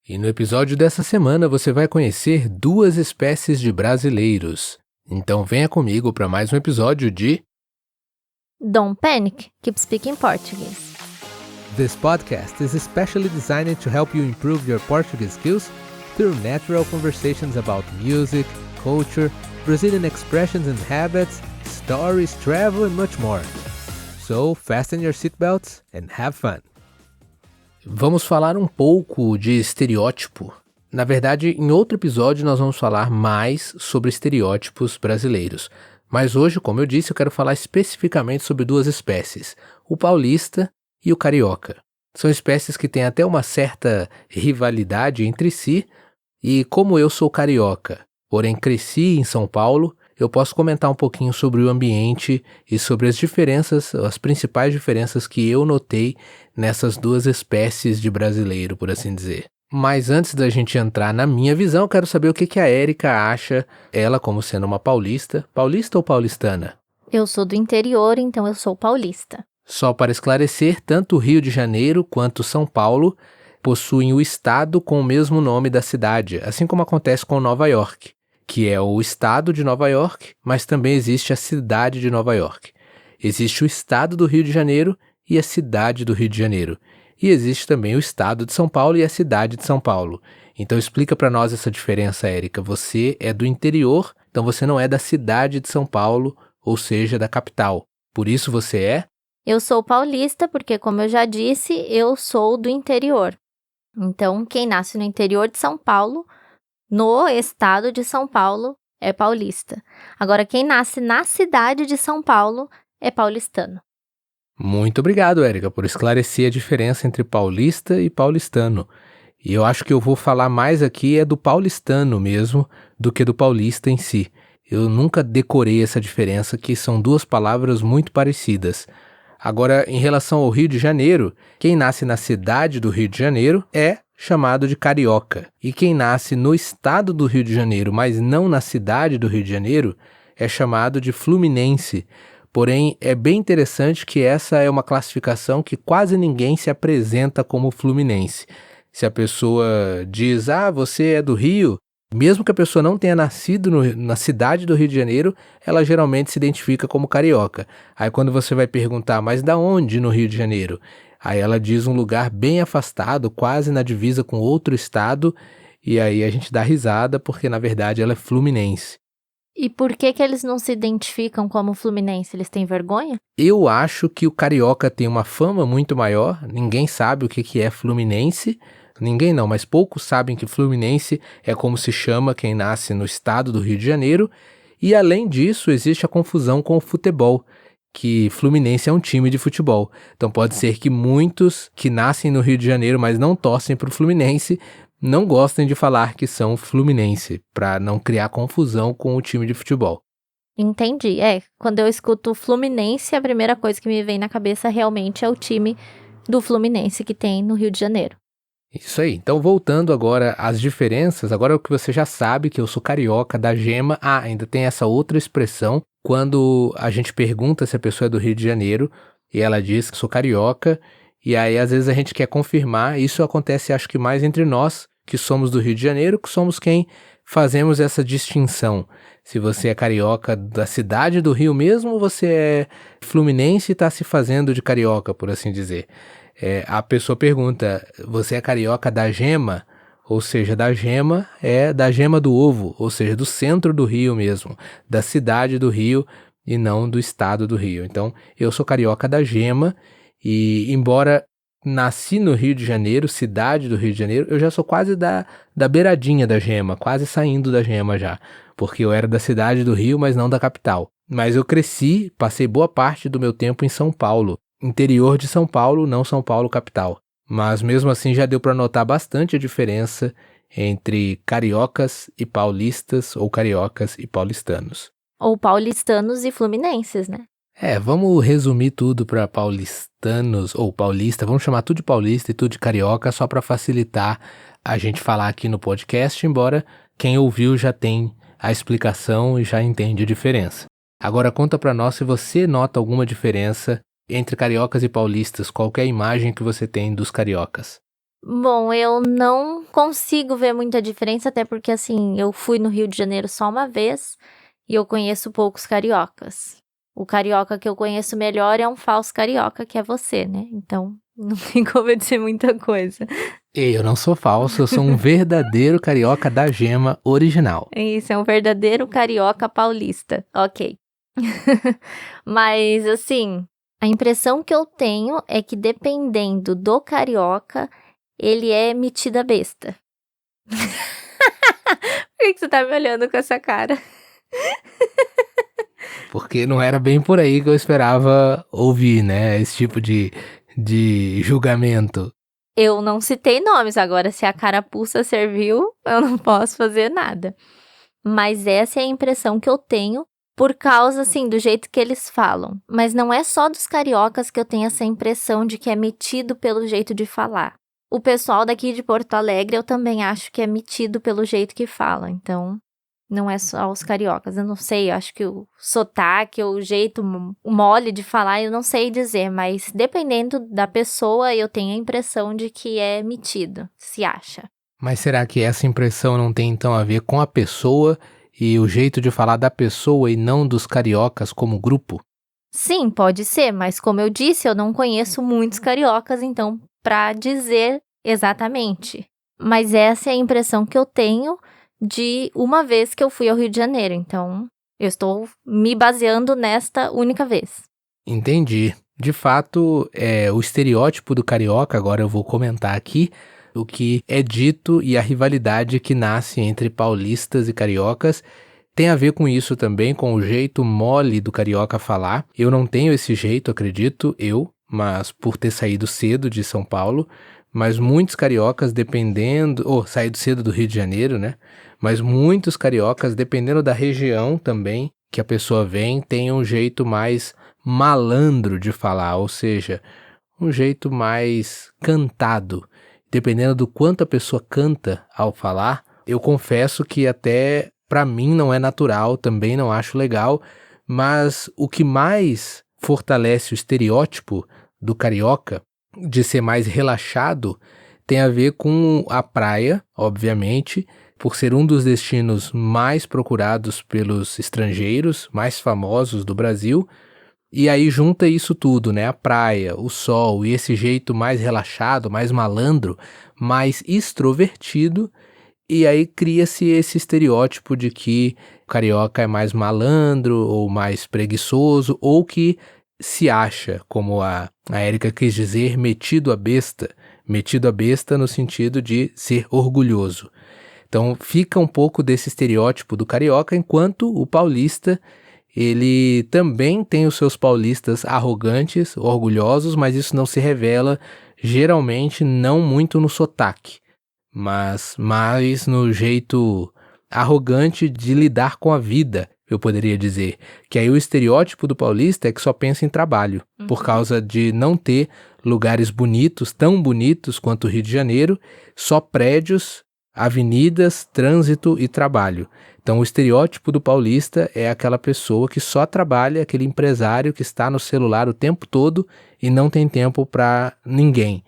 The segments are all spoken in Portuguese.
E no episódio dessa semana você vai conhecer duas espécies de brasileiros. Então venha comigo para mais um episódio de Don't panic, keep speaking Portuguese. This podcast is especially designed to help you improve your Portuguese skills through natural conversations about music, culture, Brazilian expressions and habits, stories, travel and much more. So fasten your seatbelts and have fun. Vamos falar um pouco de estereótipo. Na verdade, em outro episódio nós vamos falar mais sobre estereótipos brasileiros. Mas hoje, como eu disse, eu quero falar especificamente sobre duas espécies, o paulista e o carioca. São espécies que têm até uma certa rivalidade entre si, e como eu sou carioca, porém cresci em São Paulo, eu posso comentar um pouquinho sobre o ambiente e sobre as diferenças, as principais diferenças que eu notei nessas duas espécies de brasileiro, por assim dizer. Mas antes da gente entrar na minha visão, eu quero saber o que a Érica acha, ela como sendo uma paulista ou paulistana? Eu sou do interior, então eu sou paulista. Só para esclarecer, tanto o Rio de Janeiro quanto São Paulo possuem o estado com o mesmo nome da cidade, assim como acontece com Nova York, que é o estado de Nova York, mas também existe a cidade de Nova York. Existe o estado do Rio de Janeiro e a cidade do Rio de Janeiro. E existe também o estado de São Paulo e a cidade de São Paulo. Então explica para nós essa diferença, Érica. Você é do interior, então você não é da cidade de São Paulo, ou seja, da capital. Por isso você é? Eu sou paulista porque, como eu já disse, eu sou do interior. Então, quem nasce no interior de São Paulo, no estado de São Paulo, é paulista. Agora, quem nasce na cidade de São Paulo é paulistano. Muito obrigado, Érica, por esclarecer a diferença entre paulista e paulistano. E eu acho que eu vou falar mais aqui do paulistano mesmo, do que do paulista em si. Eu nunca decorei essa diferença, que são duas palavras muito parecidas. Agora, em relação ao Rio de Janeiro, quem nasce na cidade do Rio de Janeiro é chamado de carioca. E quem nasce no estado do Rio de Janeiro, mas não na cidade do Rio de Janeiro, é chamado de fluminense. Porém, é bem interessante que essa é uma classificação que quase ninguém se apresenta como fluminense. Se a pessoa diz, você é do Rio, mesmo que a pessoa não tenha nascido na cidade do Rio de Janeiro, ela geralmente se identifica como carioca. Aí quando você vai perguntar, mas da onde no Rio de Janeiro? Aí ela diz um lugar bem afastado, quase na divisa com outro estado, e aí a gente dá risada porque na verdade ela é fluminense. E por que eles não se identificam como fluminense? Eles têm vergonha? Eu acho que o carioca tem uma fama muito maior, ninguém sabe o que é fluminense, ninguém não, mas poucos sabem que fluminense é como se chama quem nasce no estado do Rio de Janeiro, e além disso existe a confusão com o futebol, que Fluminense é um time de futebol. Então pode ser que muitos que nascem no Rio de Janeiro, mas não torcem para o Fluminense, não gostem de falar que são Fluminense, para não criar confusão com o time de futebol. Entendi. Quando eu escuto Fluminense, a primeira coisa que me vem na cabeça realmente é o time do Fluminense que tem no Rio de Janeiro. Isso aí. Então, voltando agora às diferenças, agora o que você já sabe, que eu sou carioca da gema. Ainda tem essa outra expressão, quando a gente pergunta se a pessoa é do Rio de Janeiro, e ela diz que sou carioca, e aí às vezes a gente quer confirmar, isso acontece acho que mais entre nós, que somos do Rio de Janeiro, que somos quem fazemos essa distinção. Se você é carioca da cidade do Rio mesmo, ou você é fluminense e está se fazendo de carioca, por assim dizer. A pessoa pergunta, você é carioca da gema? Ou seja, da gema é da gema do ovo, ou seja, do centro do Rio mesmo, da cidade do Rio e não do estado do Rio. Então, eu sou carioca da gema e, embora nasci no Rio de Janeiro, cidade do Rio de Janeiro, eu já sou quase da beiradinha da gema, quase saindo da gema já, porque eu era da cidade do Rio, mas não da capital. Mas eu cresci, passei boa parte do meu tempo em São Paulo, interior de São Paulo, não São Paulo capital. Mas mesmo assim já deu para notar bastante a diferença entre cariocas e paulistas ou cariocas e paulistanos. Ou paulistanos e fluminenses, né? Vamos resumir tudo para paulistanos ou paulista, vamos chamar tudo de paulista e tudo de carioca só para facilitar a gente falar aqui no podcast, embora quem ouviu já tem a explicação e já entende a diferença. Agora conta para nós se você nota alguma diferença entre cariocas e paulistas, qual que é a imagem que você tem dos cariocas? Bom, eu não consigo ver muita diferença, até porque, assim, eu fui no Rio de Janeiro só uma vez e eu conheço poucos cariocas. O carioca que eu conheço melhor é um falso carioca, que é você, né? Então, não tem como eu dizer muita coisa. Ei, eu não sou falso, eu sou um verdadeiro carioca da gema original. Isso, é um verdadeiro carioca paulista. Ok. Mas, assim, a impressão que eu tenho é que, dependendo do carioca, ele é metida besta. Por que você tá me olhando com essa cara? Porque não era bem por aí que eu esperava ouvir, né? Esse tipo de julgamento. Eu não citei nomes, agora se a carapuça serviu, eu não posso fazer nada. Mas essa é a impressão que eu tenho por causa, assim, do jeito que eles falam. Mas não é só dos cariocas que eu tenho essa impressão de que é metido pelo jeito de falar. O pessoal daqui de Porto Alegre eu também acho que é metido pelo jeito que fala, então não é só os cariocas. Eu não sei, eu acho que o sotaque, o jeito mole de falar, eu não sei dizer, mas dependendo da pessoa, eu tenho a impressão de que é metido, se acha. Mas será que essa impressão não tem então a ver com a pessoa e o jeito de falar da pessoa e não dos cariocas como grupo? Sim, pode ser, mas como eu disse, eu não conheço muitos cariocas, então, para dizer exatamente. Mas essa é a impressão que eu tenho de uma vez que eu fui ao Rio de Janeiro, então eu estou me baseando nesta única vez. Entendi. De fato, o estereótipo do carioca, agora eu vou comentar aqui, o que é dito e a rivalidade que nasce entre paulistas e cariocas tem a ver com isso também, com o jeito mole do carioca falar. Eu não tenho esse jeito, acredito, mas por ter saído cedo de São Paulo, mas muitos cariocas saído cedo do Rio de Janeiro, né? Mas muitos cariocas, dependendo da região também que a pessoa vem, tem um jeito mais malandro de falar, ou seja, um jeito mais cantado. Dependendo do quanto a pessoa canta ao falar, eu confesso que até para mim não é natural, também não acho legal, mas o que mais fortalece o estereótipo do carioca de ser mais relaxado tem a ver com a praia, obviamente, por ser um dos destinos mais procurados pelos estrangeiros, mais famosos do Brasil. E aí junta isso tudo, né? A praia, o sol e esse jeito mais relaxado, mais malandro, mais extrovertido. E aí cria-se esse estereótipo de que o carioca é mais malandro ou mais preguiçoso ou que se acha, como a Érica quis dizer, metido a besta. Metido a besta no sentido de ser orgulhoso. Então fica um pouco desse estereótipo do carioca, enquanto o paulista, ele também tem os seus paulistas arrogantes, orgulhosos, mas isso não se revela geralmente não muito no sotaque, mas mais no jeito arrogante de lidar com a vida, eu poderia dizer. Que aí o estereótipo do paulista é que só pensa em trabalho, por causa de não ter lugares bonitos, tão bonitos quanto o Rio de Janeiro, só prédios, avenidas, trânsito e trabalho. Então o estereótipo do paulista é aquela pessoa que só trabalha, aquele empresário que está no celular o tempo todo e não tem tempo para ninguém,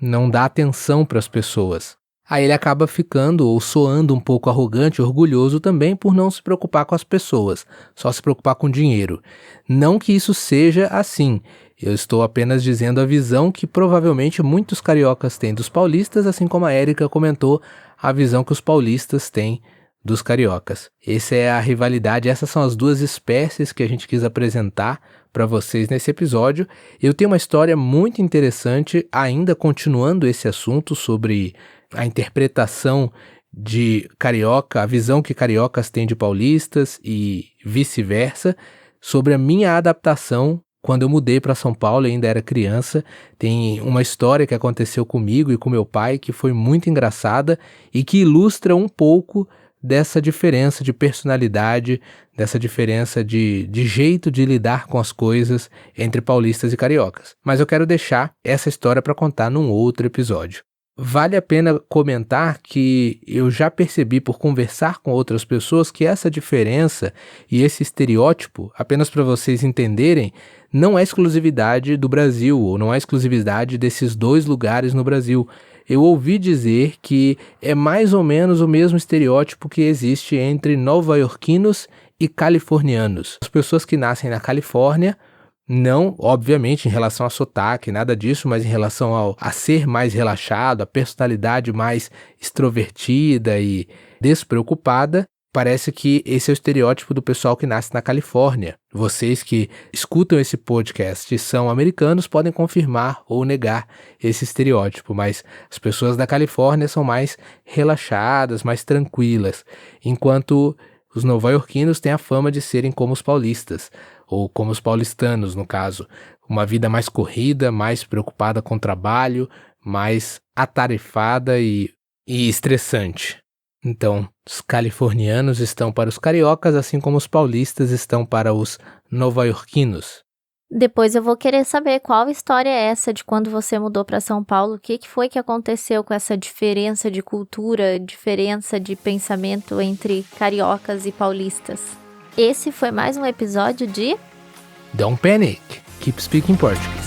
não dá atenção para as pessoas. Aí ele acaba ficando ou soando um pouco arrogante, orgulhoso também por não se preocupar com as pessoas, só se preocupar com dinheiro. Não que isso seja assim, eu estou apenas dizendo a visão que provavelmente muitos cariocas têm dos paulistas, assim como a Érica comentou, a visão que os paulistas têm dos cariocas. Essa é a rivalidade, essas são as duas espécies que a gente quis apresentar para vocês nesse episódio. Eu tenho uma história muito interessante, ainda continuando esse assunto sobre a interpretação de carioca, a visão que cariocas têm de paulistas e vice-versa, sobre a minha adaptação quando eu mudei para São Paulo e ainda era criança. Tem uma história que aconteceu comigo e com meu pai que foi muito engraçada e que ilustra um pouco dessa diferença de personalidade, dessa diferença de jeito de lidar com as coisas entre paulistas e cariocas. Mas eu quero deixar essa história para contar num outro episódio. Vale a pena comentar que eu já percebi por conversar com outras pessoas que essa diferença e esse estereótipo, apenas para vocês entenderem, não é exclusividade do Brasil ou não é exclusividade desses dois lugares no Brasil. eu ouvi dizer que é mais ou menos o mesmo estereótipo que existe entre nova-iorquinos e californianos. As pessoas que nascem na Califórnia, não, obviamente, em relação a sotaque, nada disso, mas em relação a ser mais relaxado, a personalidade mais extrovertida e despreocupada, parece que esse é o estereótipo do pessoal que nasce na Califórnia. Vocês que escutam esse podcast e são americanos podem confirmar ou negar esse estereótipo, mas as pessoas da Califórnia são mais relaxadas, mais tranquilas, enquanto os nova-iorquinos têm a fama de serem como os paulistas, ou como os paulistanos, no caso. Uma vida mais corrida, mais preocupada com o trabalho, mais atarefada e estressante. Então, os californianos estão para os cariocas, assim como os paulistas estão para os nova-iorquinos. Depois eu vou querer saber qual história é essa de quando você mudou para São Paulo, o que foi que aconteceu com essa diferença de cultura, diferença de pensamento entre cariocas e paulistas. Esse foi mais um episódio de Don't panic, keep speaking Portuguese.